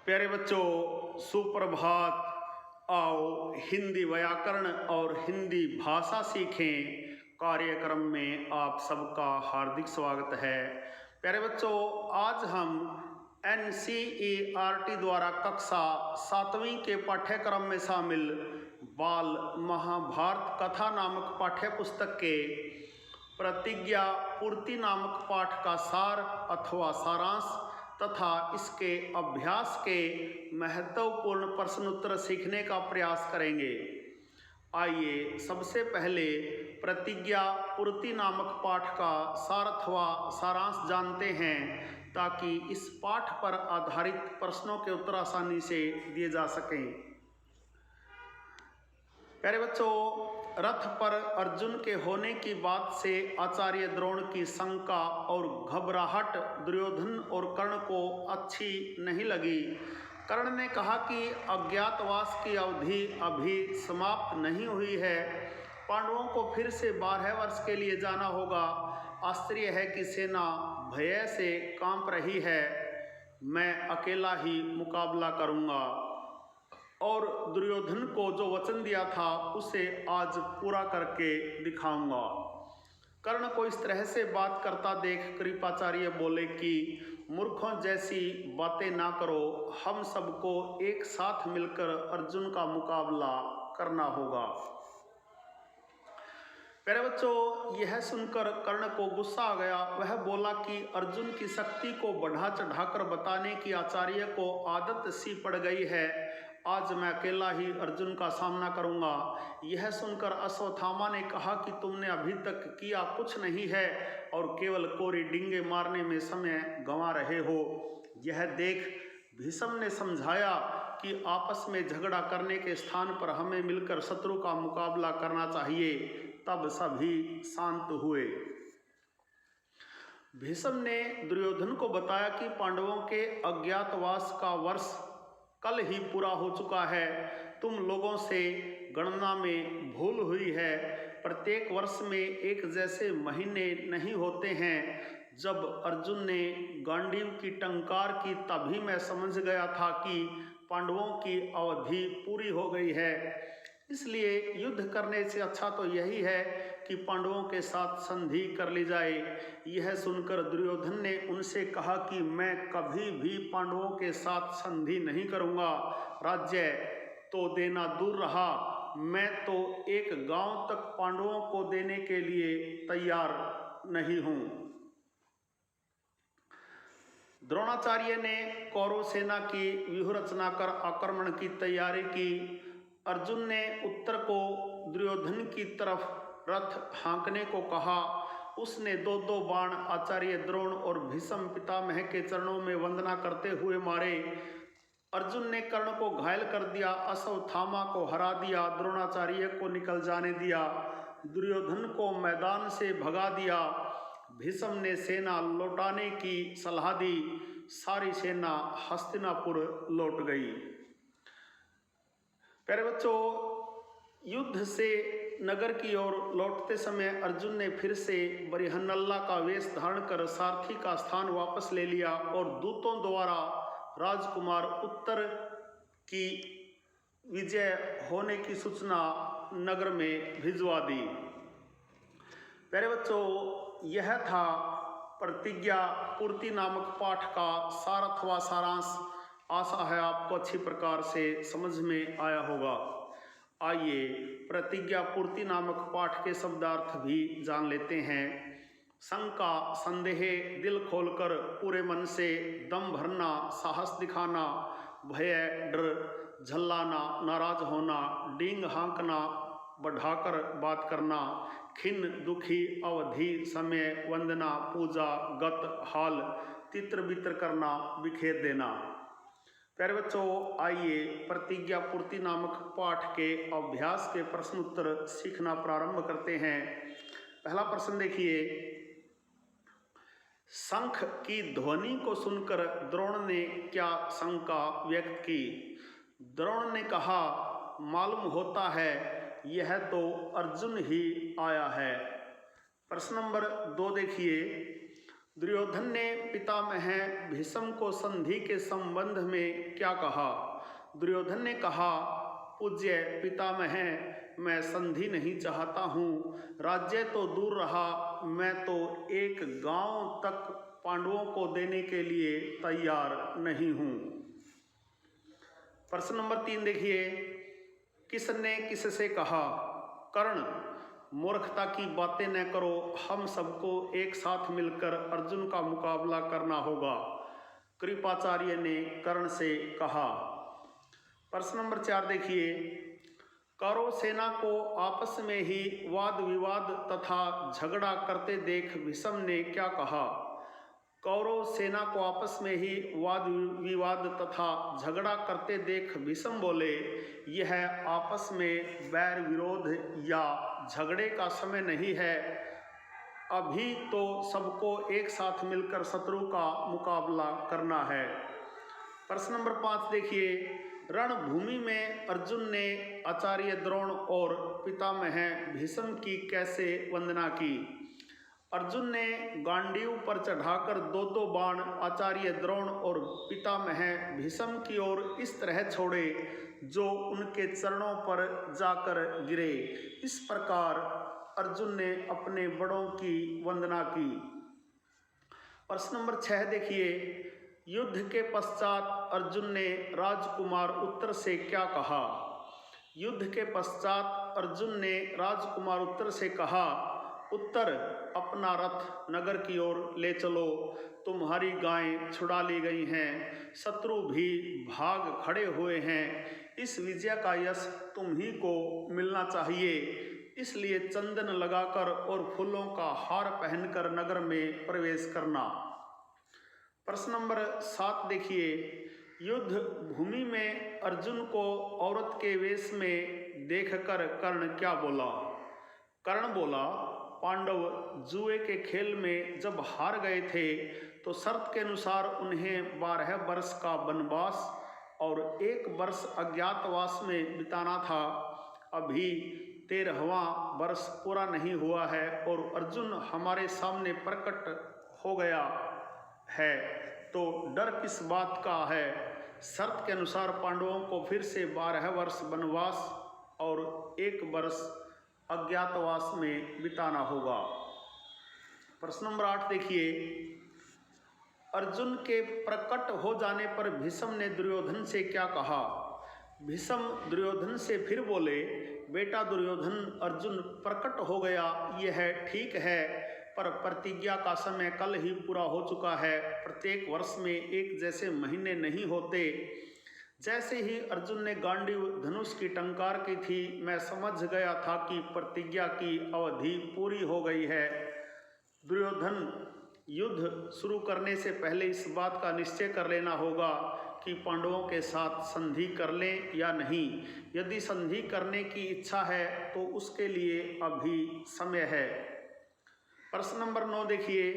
प्यारे बच्चों, सुप्रभात। आओ हिंदी व्याकरण और हिंदी भाषा सीखें कार्यक्रम में आप सबका हार्दिक स्वागत है। प्यारे बच्चों, आज हम NCERT द्वारा कक्षा 7वीं के पाठ्यक्रम में शामिल बाल महाभारत कथा नामक पाठ्य पुस्तक के प्रतिज्ञा पूर्ति नामक पाठ का सार अथवा सारांश तथा इसके अभ्यास के महत्वपूर्ण प्रश्न उत्तर सीखने का प्रयास करेंगे। आइए सबसे पहले प्रतिज्ञा पूर्ति नामक पाठ का सार अथवा सारांश जानते हैं, ताकि इस पाठ पर आधारित प्रश्नों के उत्तर आसानी से दिए जा सकें। प्यारे बच्चों, रथ पर अर्जुन के होने की बात से आचार्य द्रोण की शंका और घबराहट दुर्योधन और कर्ण को अच्छी नहीं लगी। कर्ण ने कहा कि अज्ञातवास की अवधि अभी समाप्त नहीं हुई है, पांडवों को फिर से 12 वर्ष के लिए जाना होगा। आश्चर्य है कि सेना भय से कांप रही है। मैं अकेला ही मुकाबला करूंगा और दुर्योधन को जो वचन दिया था उसे आज पूरा करके दिखाऊंगा। कर्ण को इस तरह से बात करता देख कृपाचार्य बोले कि मूर्खों जैसी बातें ना करो, हम सबको एक साथ मिलकर अर्जुन का मुकाबला करना होगा। प्यारे बच्चों, यह सुनकर कर्ण को गुस्सा आ गया। वह बोला कि अर्जुन की शक्ति को बढ़ा चढ़ाकर बताने की आचार्य को आदत सी पड़ गई है। आज मैं अकेला ही अर्जुन का सामना करूंगा। यह सुनकर अश्वत्थामा ने कहा कि तुमने अभी तक किया कुछ नहीं है और केवल कोरी डींगे मारने में समय गंवा रहे हो। यह देख भीष्म ने समझाया कि आपस में झगड़ा करने के स्थान पर हमें मिलकर शत्रु का मुकाबला करना चाहिए। तब सभी शांत हुए। भीष्म ने दुर्योधन को बताया कि पांडवों के अज्ञातवास का वर्ष कल ही पूरा हो चुका है। तुम लोगों से गणना में भूल हुई है। प्रत्येक वर्ष में एक जैसे महीने नहीं होते हैं। जब अर्जुन ने गांडीव की टंकार की तभी मैं समझ गया था कि पांडवों की अवधि पूरी हो गई है। इसलिए युद्ध करने से अच्छा तो यही है कि पांडवों के साथ संधि कर ली जाए। यह सुनकर दुर्योधन ने उनसे कहा कि मैं कभी भी पांडवों के साथ संधि नहीं करूंगा। राज्य तो देना दूर रहा, मैं तो एक गांव तक पांडवों को देने के लिए तैयार नहीं हूं। द्रोणाचार्य ने कौरव सेना की व्यूह रचना कर आक्रमण की तैयारी की। अर्जुन ने उत्तर को दुर्योधन की तरफ रथ हाँकने को कहा। उसने 2-2 बाण आचार्य द्रोण और भीष्म पितामह के चरणों में वंदना करते हुए मारे। अर्जुन ने कर्ण को घायल कर दिया, अश्वत्थामा को हरा दिया, द्रोणाचार्य को निकल जाने दिया, दुर्योधन को मैदान से भगा दिया। भीष्म ने सेना लौटाने की सलाह दी। सारी सेना हस्तिनापुर लौट गई। प्यारे बच्चों, युद्ध से नगर की ओर लौटते समय अर्जुन ने फिर से बरिहन्नल्ला का वेश धारण कर सारथी का स्थान वापस ले लिया और दूतों द्वारा राजकुमार उत्तर की विजय होने की सूचना नगर में भिजवा दी। प्यारे बच्चों, यह था प्रतिज्ञा पूर्ति नामक पाठ का सार अथवा सारांश। आशा है आपको अच्छी प्रकार से समझ में आया होगा। आइए प्रतिज्ञा पूर्ति नामक पाठ के शब्दार्थ भी जान लेते हैं। शंका, संदेह, दिल खोलकर पूरे मन से, दम भरना, साहस दिखाना, भय, डर, झल्लाना, नाराज होना, डींग हाँकना, बढ़ाकर बात करना, खिन्न, दुखी, अवधि, समय, वंदना, पूजा, गत, हाल, तित्र बित्र करना, बिखेर देना। प्यारे बच्चों, आइए प्रतिज्ञा पूर्ति नामक पाठ के अभ्यास के प्रश्न उत्तर सीखना प्रारंभ करते हैं। पहला प्रश्न देखिए। शंख की ध्वनि को सुनकर द्रोण ने क्या शंका व्यक्त की? द्रोण ने कहा, मालूम होता है यह तो अर्जुन ही आया है। प्रश्न नंबर 2 देखिए। दुर्योधन ने पितामह भीष्म को संधि के संबंध में क्या कहा? दुर्योधन ने कहा, पूज्य पितामह, मैं संधि नहीं चाहता हूँ। राज्य तो दूर रहा, मैं तो एक गांव तक पांडवों को देने के लिए तैयार नहीं हूँ। प्रश्न नंबर 3 देखिए, किसने किससे कहा? कर्ण, मूर्खता की बातें न करो, हम सबको एक साथ मिलकर अर्जुन का मुकाबला करना होगा, कृपाचार्य ने कर्ण से कहा। प्रश्न नंबर 4 देखिए, कौरव सेना को आपस में ही वाद विवाद तथा झगड़ा करते देख भीष्म ने क्या कहा? कौरव सेना को आपस में ही वाद विवाद तथा झगड़ा करते देख भीष्म बोले, यह आपस में बैर विरोध या झगड़े का समय नहीं है, अभी तो सबको एक साथ मिलकर शत्रु का मुकाबला करना है। प्रश्न नंबर 5 देखिए, रणभूमि में अर्जुन ने आचार्य द्रोण और पितामह भीष्म की कैसे वंदना की? अर्जुन ने गांडीव पर चढ़ाकर 2-2 बाण आचार्य द्रोण और पितामह भीष्म की ओर इस तरह छोड़े जो उनके चरणों पर जाकर गिरे। इस प्रकार अर्जुन ने अपने बड़ों की वंदना की। प्रश्न नंबर 6 देखिए, युद्ध के पश्चात अर्जुन ने राजकुमार उत्तर से क्या कहा? युद्ध के पश्चात अर्जुन ने राजकुमार उत्तर से कहा, उत्तर, अपना रथ नगर की ओर ले चलो, तुम्हारी गायें छुड़ा ली गई हैं, शत्रु भी भाग खड़े हुए हैं, इस विजय का यश तुम ही को मिलना चाहिए, इसलिए चंदन लगाकर और फूलों का हार पहनकर नगर में प्रवेश करना। प्रश्न नंबर 7 देखिए, युद्ध भूमि में अर्जुन को औरत के वेश में देखकर कर्ण क्या बोला? कर्ण बोला, पांडव जुए के खेल में जब हार गए थे तो शर्त के अनुसार उन्हें 12 वर्ष का वनवास और 1 वर्ष अज्ञातवास में बिताना था। अभी 13वां वर्ष पूरा नहीं हुआ है और अर्जुन हमारे सामने प्रकट हो गया है, तो डर किस बात का है? शर्त के अनुसार पांडवों को फिर से 12 वर्ष वनवास और 1 वर्ष अज्ञातवास में बिताना होगा। प्रश्न नंबर 8 देखिए, अर्जुन के प्रकट हो जाने पर भीष्म ने दुर्योधन से क्या कहा? भीष्म दुर्योधन से फिर बोले, बेटा दुर्योधन, अर्जुन प्रकट हो गया यह ठीक है, पर प्रतिज्ञा का समय कल ही पूरा हो चुका है। प्रत्येक वर्ष में एक जैसे महीने नहीं होते। जैसे ही अर्जुन ने गांडीव धनुष की टंकार की थी, मैं समझ गया था कि प्रतिज्ञा की अवधि पूरी हो गई है। दुर्योधन, युद्ध शुरू करने से पहले इस बात का निश्चय कर लेना होगा कि पांडवों के साथ संधि कर लें या नहीं। यदि संधि करने की इच्छा है तो उसके लिए अभी समय है। प्रश्न नंबर 9 देखिए,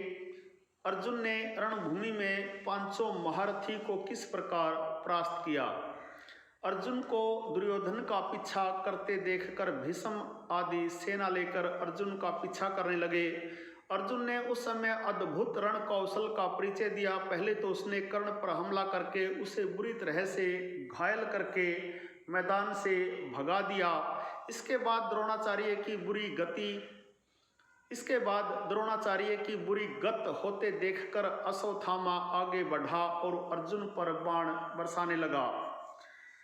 अर्जुन ने रणभूमि में 500 महारथी को किस प्रकार परास्त किया? अर्जुन को दुर्योधन का पीछा करते देखकर भीष्म आदि सेना लेकर अर्जुन का पीछा करने लगे। अर्जुन ने उस समय अद्भुत रण कौशल का परिचय दिया। पहले तो उसने कर्ण पर हमला करके उसे बुरी तरह से घायल करके मैदान से भगा दिया। इसके बाद द्रोणाचार्य की बुरी गत होते देखकर अश्वत्थामा आगे बढ़ा और अर्जुन पर बाण बरसाने लगा।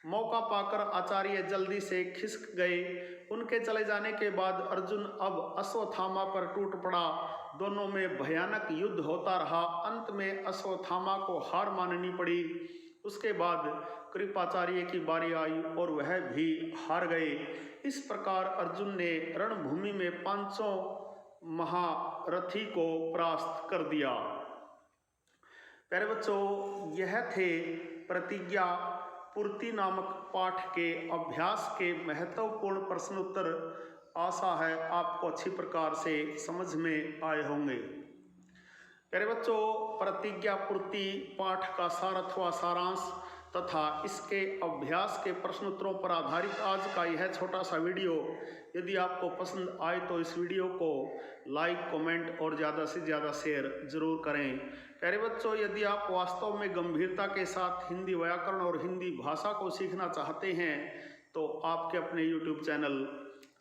मौका पाकर आचार्य जल्दी से खिसक गए। उनके चले जाने के बाद अर्जुन अब अश्वत्थामा पर टूट पड़ा। दोनों में भयानक युद्ध होता रहा। अंत में अश्वत्थामा को हार माननी पड़ी। उसके बाद कृपाचार्य की बारी आई और वह भी हार गए। इस प्रकार अर्जुन ने रणभूमि में 500 महारथी को परास्त कर दिया। प्यारे बच्चों, यह थे प्रतिज्ञा पूर्ति नामक पाठ के अभ्यास के महत्वपूर्ण प्रश्न उत्तर। आशा है आपको अच्छी प्रकार से समझ में आए होंगे। प्यारे बच्चों, प्रतिज्ञा पूर्ति पाठ का सार अथवा सारांश तथा इसके अभ्यास के प्रश्नोत्तरों पर आधारित आज का यह छोटा सा वीडियो यदि आपको पसंद आए तो इस वीडियो को लाइक, कमेंट और ज़्यादा से ज़्यादा शेयर ज़रूर करें। प्यारे बच्चों, यदि आप वास्तव में गंभीरता के साथ हिंदी व्याकरण और हिंदी भाषा को सीखना चाहते हैं तो आपके अपने YouTube चैनल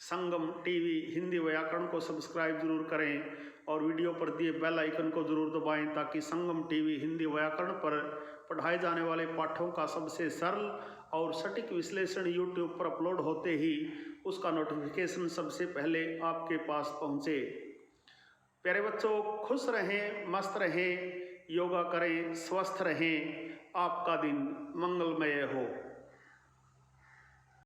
संगम टीवी हिंदी व्याकरण को सब्सक्राइब जरूर करें और वीडियो पर दिए बेल आइकन को जरूर दबाएं ताकि संगम टीवी हिंदी व्याकरण पर पढ़ाए जाने वाले पाठों का सबसे सरल और सटीक विश्लेषण YouTube पर अपलोड होते ही उसका नोटिफिकेशन सबसे पहले आपके पास पहुंचे। प्यारे बच्चों, खुश रहें, मस्त रहें, योगा करें, स्वस्थ रहें, आपका दिन मंगलमय हो।